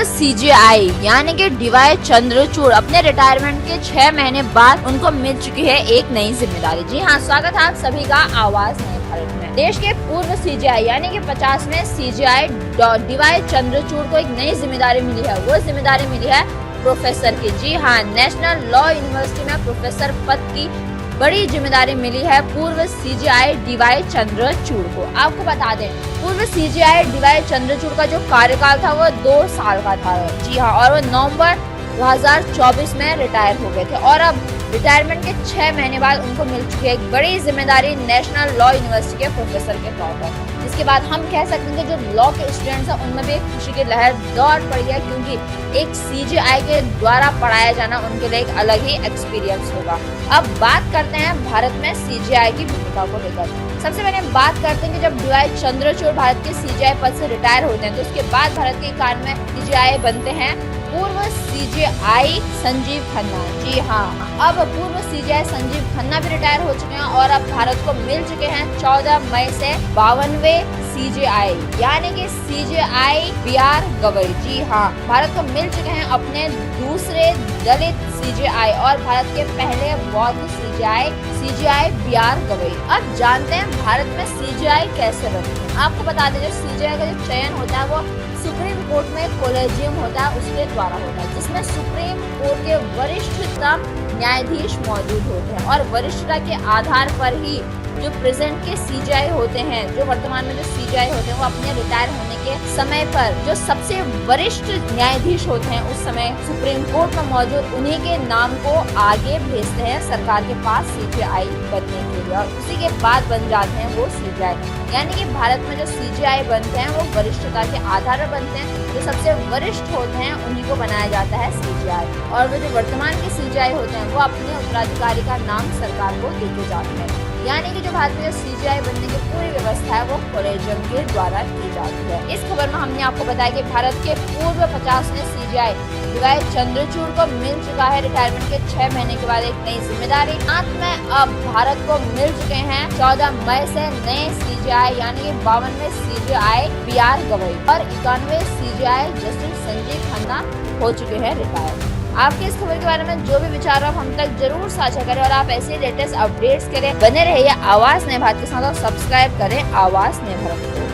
पूर्व सीजीआई यानी कि डीवाई चंद्रचूड़ अपने रिटायरमेंट के 6 महीने बाद उनको मिल चुकी है एक नई जिम्मेदारी। जी हाँ, स्वागत है आप सभी का आवाज नए भारत में। देश के पूर्व सीजीआई यानी कि 50वें सीजीआई डीवाई चंद्रचूड़ को एक नई जिम्मेदारी मिली है। वो जिम्मेदारी मिली है प्रोफेसर की। जी हाँ, नेशनल लॉ यूनिवर्सिटी में प्रोफेसर पद की बड़ी जिम्मेदारी मिली है पूर्व सीजीआई डीवाई चंद्रचूड़ को। आपको बता दें, पूर्व सीजीआई डीवाई चंद्रचूड़ का जो कार्यकाल था वो 2 साल का था। जी हाँ, और वो नवंबर 2024 में रिटायर हो गए थे और अब रिटायरमेंट के 6 महीने बाद उनको मिल चुकी है एक बड़ी जिम्मेदारी नेशनल लॉ यूनिवर्सिटी के प्रोफेसर के तौर पर। जिसके बाद हम कह सकते हैं कि जो लॉ के स्टूडेंट्स हैं उनमें भी एक खुशी की लहर दौड़ पड़ी है, क्योंकि एक सीजीआई के द्वारा पढ़ाया जाना उनके लिए एक अलग ही एक्सपीरियंस होगा। अब बात करते हैं भारत में सीजीआई की भूमिका को लेकर। सबसे पहले बात करते हैं कि जब डीवाई चंद्रचूड़ भारत के सीजीआई पद से रिटायर होते हैं तो उसके बाद भारत के 91 सीजीआई बनते हैं पूर्व सीजीआई संजीव खन्ना। जी हाँ, अब पूर्व सीजीआई संजीव खन्ना भी रिटायर हो चुके हैं और अब भारत को मिल चुके हैं 14 मई से 52वें सीजीआई यानी कि सीजीआई बीआर गवई। जी हाँ, भारत को मिल चुके हैं अपने दूसरे दलित सीजीआई और भारत के पहले बौद्ध सीजीआई बीआर गवई। अब जानते हैं भारत में सीजीआई कैसे बनते हैं। आपको बता दें, जो सीजीआई का जो चयन होता है वो सुप्रीम कोर्ट में कोलेजियम होता है, उसके द्वारा होता है, जिसमें सुप्रीम कोर्ट के वरिष्ठतम न्यायाधीश मौजूद होते हैं और वरिष्ठता के आधार पर ही जो प्रेजेंट के सीजीआई होते हैं, जो वर्तमान में जो सीजीआई होते हैं, वो अपने रिटायर होने के समय पर जो सबसे वरिष्ठ न्यायाधीश होते हैं उस समय सुप्रीम कोर्ट में मौजूद उन्हीं के नाम को आगे भेजते हैं सरकार के पास सीजीआई बनने के लिए और उसी के बाद बन जाते हैं वो सीजीआई। यानी कि भारत में जो सीजीआई बनते हैं वो वरिष्ठता के आधार पर बनते हैं, जो सबसे वरिष्ठ होते हैं उन्हीं को बनाया जाता है सीजीआई और वो जो वर्तमान के सीजीआई होते हैं वो अपने उत्तराधिकारी का नाम सरकार को देके जाते हैं। यानी कि जो भारत में सीजीआई बनने की पूरी व्यवस्था है वो कोलेजियम के द्वारा की जाती है। इस खबर में हमने आपको बताया कि भारत के पूर्व 50वें सीजीआई डीवाई चंद्रचूड़ को मिल चुका है रिटायरमेंट के 6 महीने के बाद एक नई जिम्मेदारी। साथ में अब भारत को मिल चुके हैं 14 मई से नए सीजीआई यानी कि 52वें सीजीआई बीआर गवई और 91वें सीजीआई जस्टिस संजीव खन्ना हो चुके हैं रिटायर। आपके इस खबर के बारे में जो भी विचार आप हम तक जरूर साझा करें और आप ऐसे लेटेस्ट अपडेट्स के लिए बने रहिए आवाज नए भारत के साथ और सब्सक्राइब करें आवाज नए भारत को।